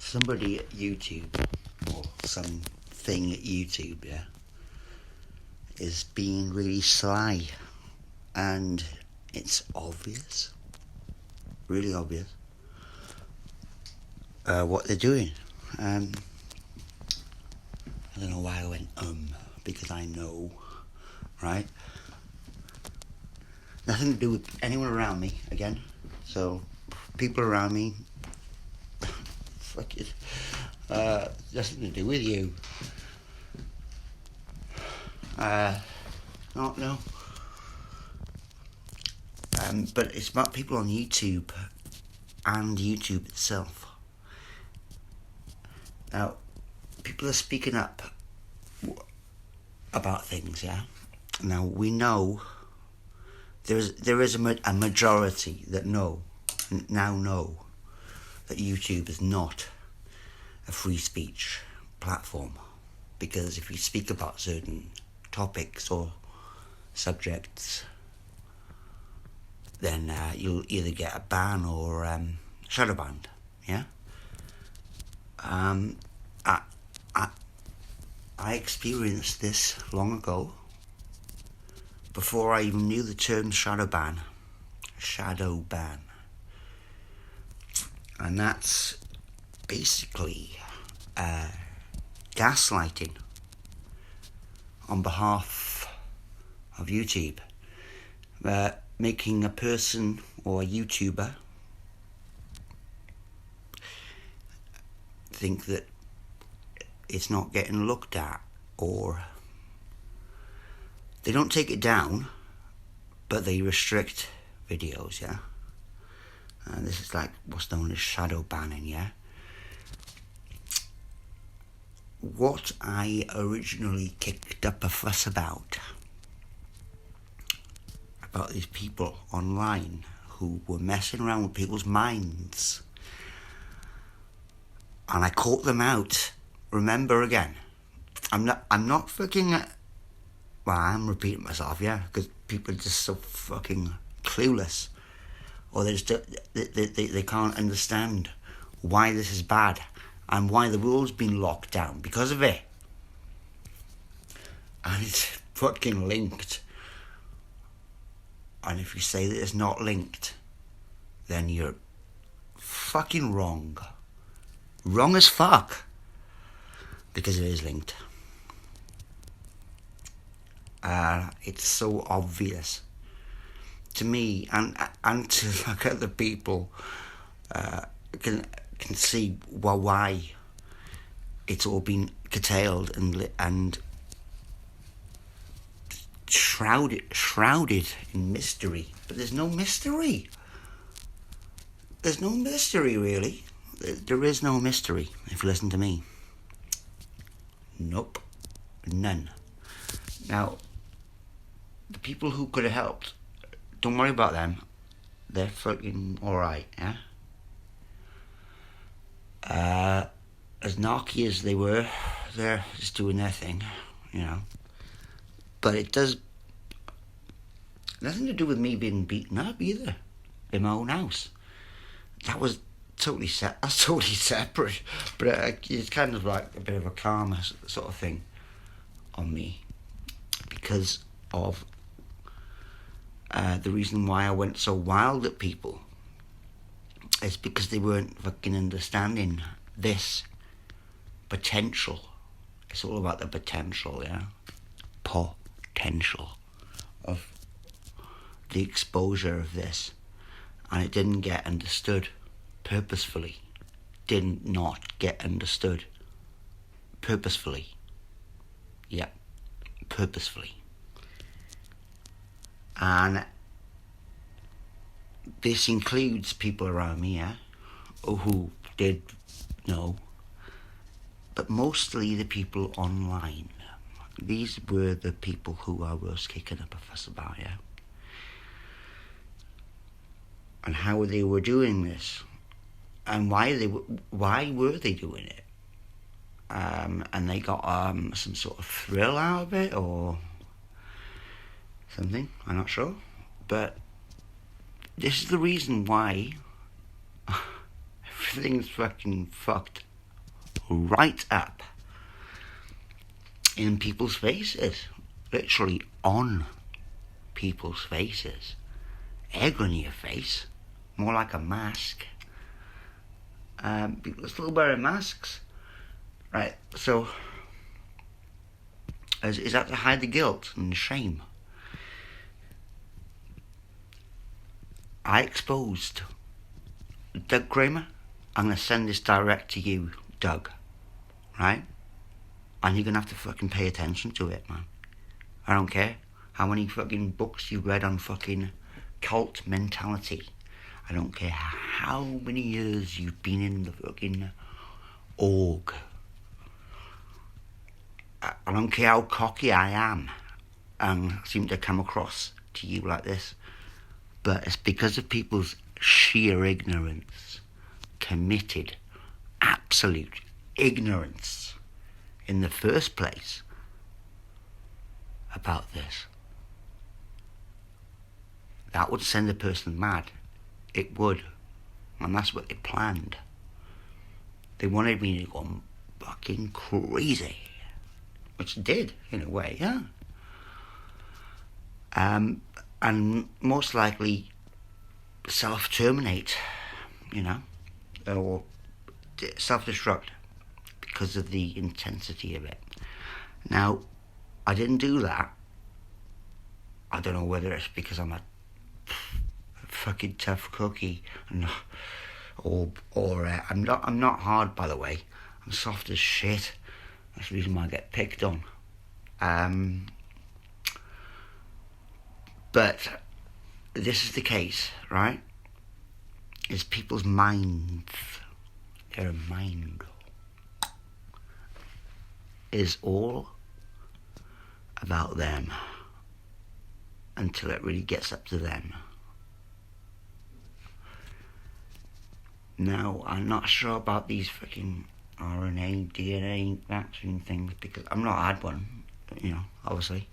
somebody at YouTube, or something at YouTube, yeah, is being really sly, and it's obvious, really obvious, what they're doing. I don't know why I went because I know, right? Nothing to do with anyone around me, again. So, people around me, fuck it. Nothing to do with you. No. But it's about people on YouTube and YouTube itself. Now, people are speaking up about things, yeah? Now, we know there is a majority that now know that YouTube is not a free speech platform, because if you speak about certain topics or subjects, then you'll either get a ban or shadow banned, yeah? I experienced this long ago, before I even knew the term shadow ban. And that's basically gaslighting on behalf of YouTube, making a person or a YouTuber think that it's not getting looked at, or they don't take it down, but they restrict videos, yeah? And this is like what's known as shadow banning, yeah? What I originally kicked up a fuss about these people online who were messing around with people's minds, and I caught them out. Remember, again, I'm not fucking, well, I'm repeating myself, yeah, because people are just so fucking clueless, or they just they can't understand why this is bad and why the world's been locked down because of it, and it's fucking linked. And if you say that it's not linked, then you're fucking wrong. Wrong as fuck. Because it is linked. It's so obvious to me, and to like other people can see why it's all been curtailed and shrouded in mystery. But there's no mystery. There's no mystery, really. There is no mystery, if you listen to me. Nope. None. Now, the people who could have helped, don't worry about them. They're fucking alright, yeah? As narky as they were, they're just doing their thing, you know? But it does nothing to do with me being beaten up either in my own house. That's totally separate, but it's kind of like a bit of a karma sort of thing on me, because of the reason why I went so wild at people is because they weren't fucking understanding this potential. It's all about the potential, yeah? Potential of the exposure of this, and it didn't get understood. Purposefully. Did not get understood. Purposefully. Yeah. Purposefully. And this includes people around me, yeah, who did know, but mostly the people online. These were the people who I was kicking up a fuss about, yeah? And how they were doing this. And why were they doing it? And they got some sort of thrill out of it or something. I'm not sure. But this is the reason why everything's fucking fucked right up in people's faces, literally on people's faces, egg on your face, more like a mask. People are still wearing masks, right? So, is that to hide the guilt and the shame? I exposed Doug Kramer. I'm going to send this direct to you, Doug, right? And you're going to have to fucking pay attention to it, man. I don't care how many fucking books you've read on fucking cult mentality. I don't care how many years you've been in the fucking org. I don't care how cocky I am and seem to come across to you like this. But it's because of people's sheer ignorance, committed, absolute ignorance in the first place about this. That would send a person mad. It would. And that's what they planned. They wanted me to go fucking crazy. Which it did, in a way, yeah. And most likely self-terminate, you know, or self-destruct because of the intensity of it. Now, I didn't do that. I don't know whether it's because I'm a fucking tough cookie, or I'm not hard, by the way. I'm soft as shit. That's the reason why I get picked on. But this is the case, right? It's people's minds. Their mind is all about them until it really gets up to them. Now, I'm not sure about these freaking RNA, DNA vaccine things because I've not had one, you know, obviously.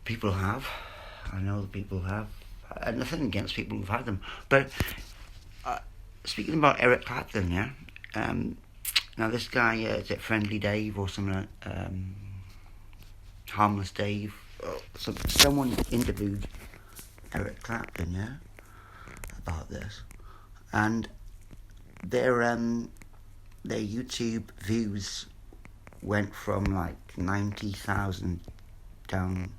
People have. I know that people have. And nothing against people who've had them. But speaking about Eric Clapton, yeah? Now this guy, is it Friendly Dave or something like Harmless Dave? Someone interviewed Eric Clapton, yeah? About this. And their YouTube views went from like 90,000 down.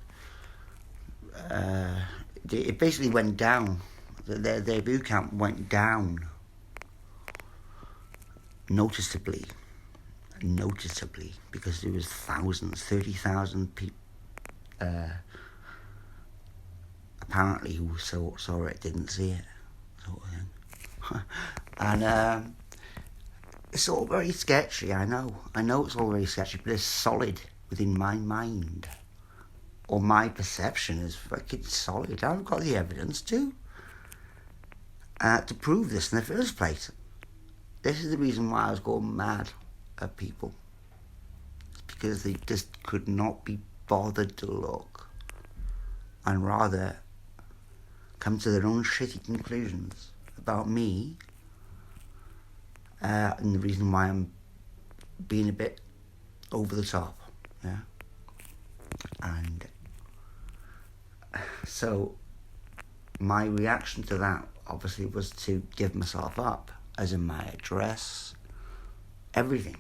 It basically went down. Their view count went down noticeably, because there was thousands, 30,000 people apparently who saw it, didn't see it, sort of thing. And it's all very sketchy. I know it's all very sketchy, but it's solid within my mind. Or my perception is fucking solid. I've got the evidence to prove this in the first place. This is the reason why I was going mad at people. It's because they just could not be bothered to look and rather come to their own shitty conclusions about me, and the reason why I'm being a bit over the top, yeah. And so my reaction to that obviously was to give myself up, as in my address, everything.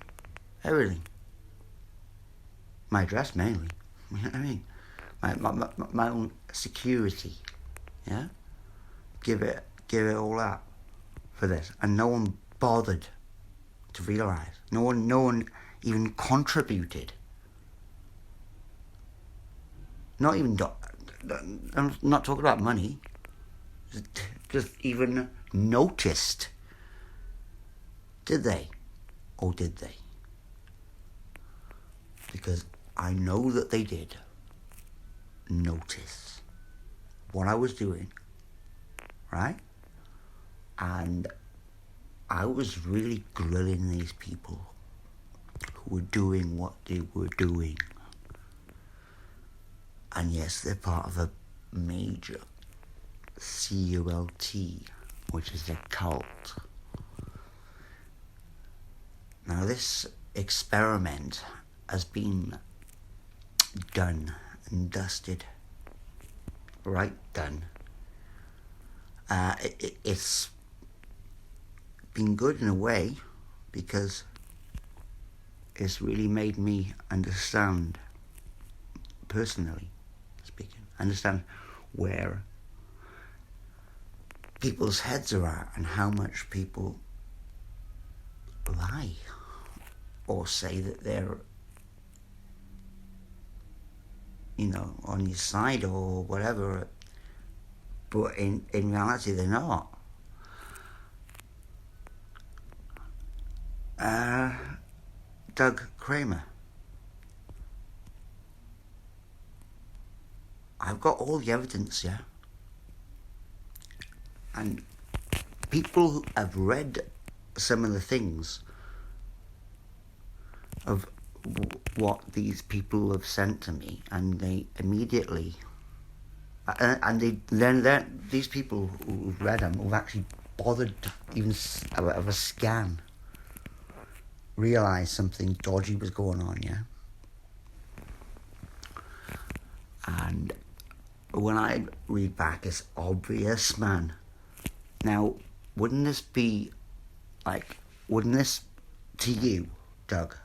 My address mainly, you know what I mean? My own security, yeah. Give it all up for this, and no one bothered to realise. No one even contributed. Not even. I'm not talking about money. Just even noticed. Did they? Or did they? Because I know that they did notice what I was doing, right? And I was really grilling these people who were doing what they were doing. And yes, they're part of a major CULT, which is a cult. Now this experiment has been done and dusted, right done. It's been good in a way because it's really made me understand, personally speaking, understand where people's heads are at and how much people lie or say that they're, on your side or whatever, but in reality they're not. Doug Kramer. I've got all the evidence, yeah? And people who have read some of the things of what these people have sent to me, and they immediately, these people who've read them, who've actually bothered to even of a scan, realised something dodgy was going on, yeah? And when I read back, it's obvious, man. Now, wouldn't this to you, Doug,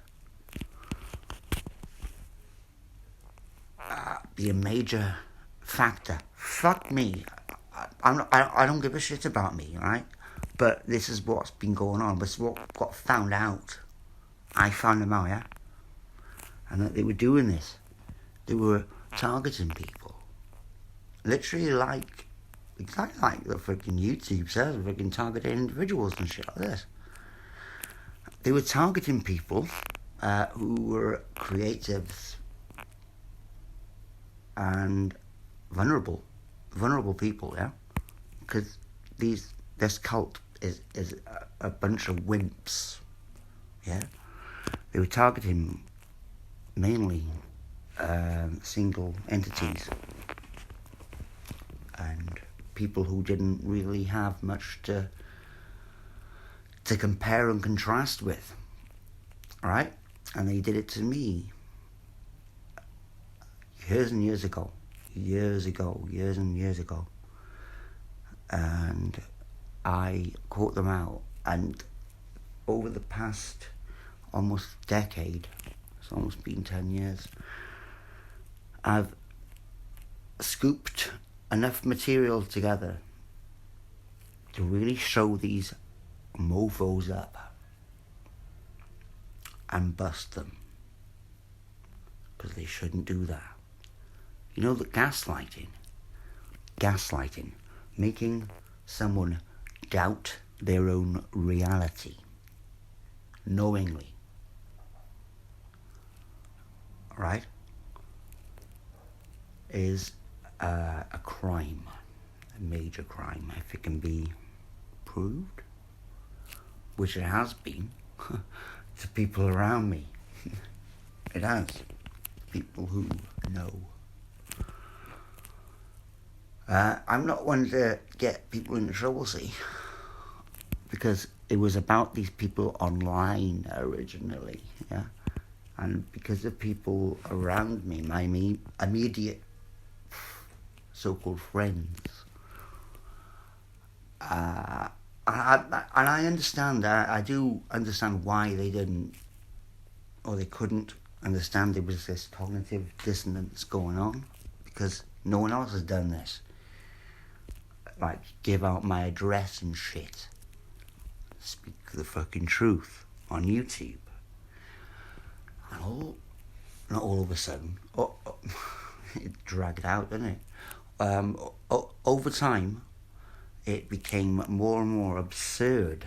be a major factor? Fuck me. I don't give a shit about me, right? But this is what's been going on. This is what got found out. I found them out, yeah? And that they were doing this. They were targeting people. Literally exactly like the freaking YouTube says, freaking targeting individuals and shit like this. They were targeting people who were creatives and vulnerable people, yeah? Because this cult is a bunch of wimps, yeah? They were targeting mainly single entities and people who didn't really have much to compare and contrast with, right? And they did it to me years and years ago, and I caught them out. And over the past almost decade, it's almost been 10 years, I've scooped enough material together to really show these mofos up and bust them, because they shouldn't do that. You know, the gaslighting, making someone doubt their own reality knowingly, right, is a crime, a major crime, if it can be proved, which it has been to people around me. It has. People who know. I'm not one to get people into trouble, see, because it was about these people online originally, yeah, and because of people around me, my immediate so-called friends, and I understand. I do understand why they didn't, or they couldn't understand there was this cognitive dissonance going on, because no one else has done this. Like, give out my address and shit. Speak the fucking truth on YouTube. And not all of a sudden, it dragged out, didn't it? Over time, it became more and more absurd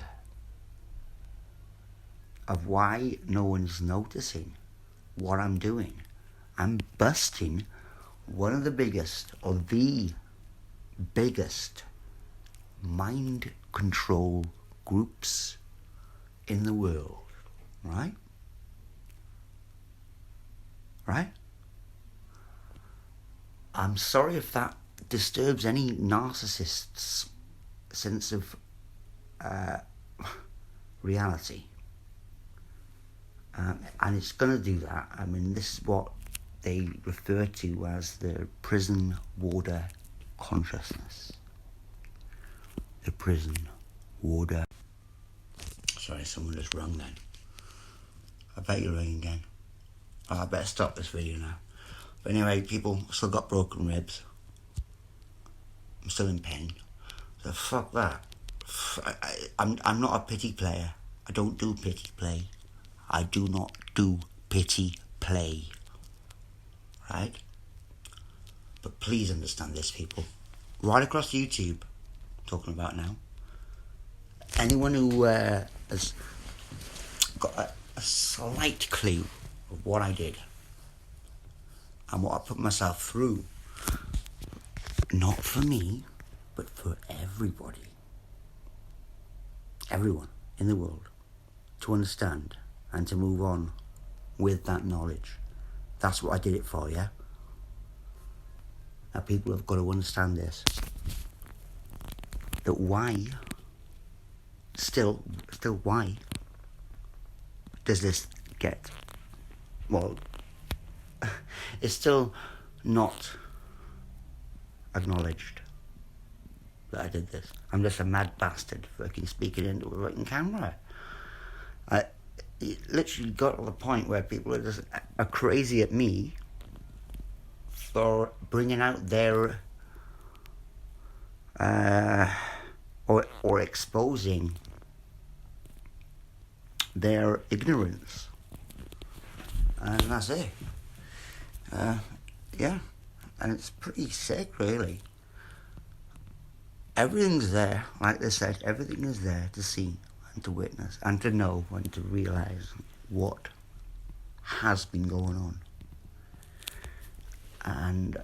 of why no one's noticing what I'm doing. I'm busting one of the biggest, or the biggest, mind control groups in the world, right? Right? I'm sorry if that disturbs any narcissist's sense of reality. And it's going to do that. I mean, this is what they refer to as the prison warder consciousness. The prison warder. Sorry, someone just rung then. I bet you're ringing again. Oh, I better stop this video now. But anyway, people, still got broken ribs. I'm still in pain. So fuck that. I'm not a pity player. I don't do pity play. I do not do pity play. Right? But please understand this, people. Right across YouTube, I'm talking about now. Anyone who has got a slight clue of what I did and what I put myself through, not for me, but for everybody, everyone in the world, to understand and to move on with that knowledge. That's what I did it for, yeah? Now people have got to understand this, that why, still why does this get, well, it's still not acknowledged that I did this. I'm just a mad bastard fucking speaking into a fucking camera. It literally got to the point where people are crazy at me for bringing out their or exposing their ignorance, and that's it. Yeah, and it's pretty sick, really. Everything's there, like they said, everything is there to see and to witness and to know and to realise what has been going on. And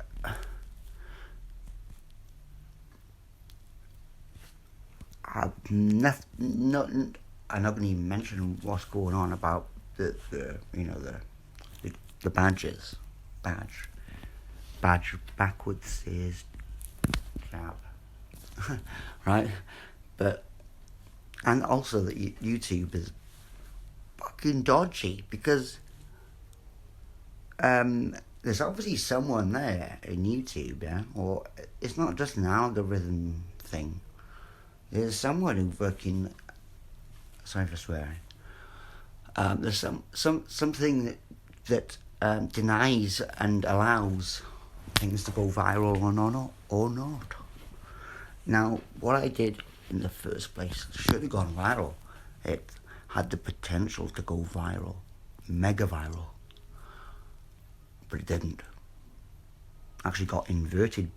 I'm not going to even mention what's going on about the badges. Badge backwards is jab. Right? But, and also that YouTube is fucking dodgy, because there's obviously someone there in YouTube, yeah, or it's not just an algorithm thing. There's someone who fucking, sorry for swearing, there's something that denies and allows things to go viral or not. Now, what I did in the first place should have gone viral. It had the potential to go viral, mega viral, but it didn't. Actually got inverted.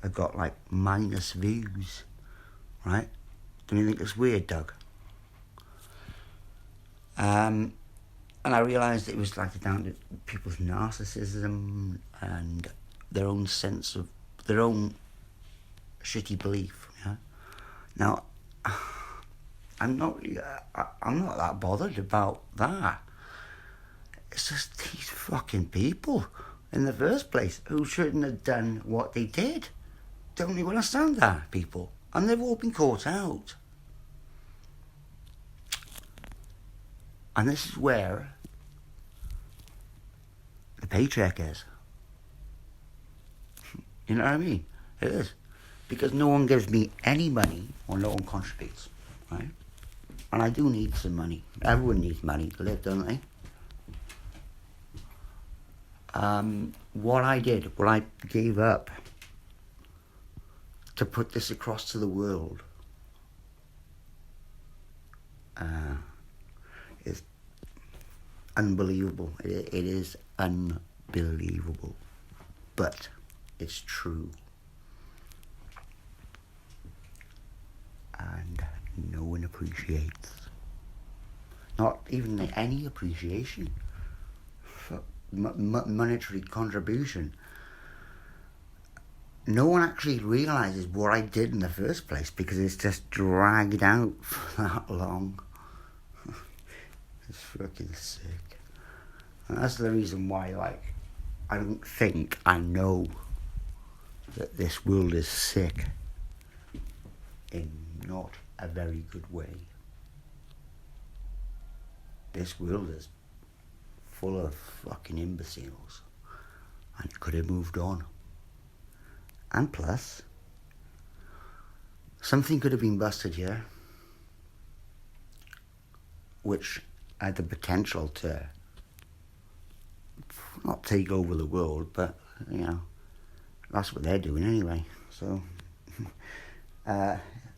I got like minus views, right? Don't you think it's weird, Doug? And I realised it was like down to people's narcissism and their own sense of their own shitty belief. Yeah. Now, I'm not that bothered about that. It's just these fucking people in the first place who shouldn't have done what they did. Don't you understand that, people? And they've all been caught out. And this is where the paycheck is. You know what I mean? It is. Because no one gives me any money or no one contributes, right? And I do need some money. Everyone needs money to live, don't they? What I did, what I gave up to put this across to the world is unbelievable. It is unbelievable. But it's true. And no one appreciates. Not even any appreciation for monetary contribution. No one actually realises what I did in the first place, because it's just dragged out for that long. It's fucking sick. And that's the reason why, like, I don't think I know that this world is sick in not a very good way. This world is full of fucking imbeciles, and it could have moved on. And plus, something could have been busted here, which had the potential to not take over the world, but, you know, that's what they're doing anyway. So,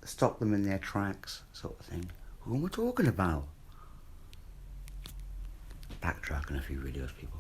stop them in their tracks, sort of thing. Who am I talking about? Backtracking a few videos, people.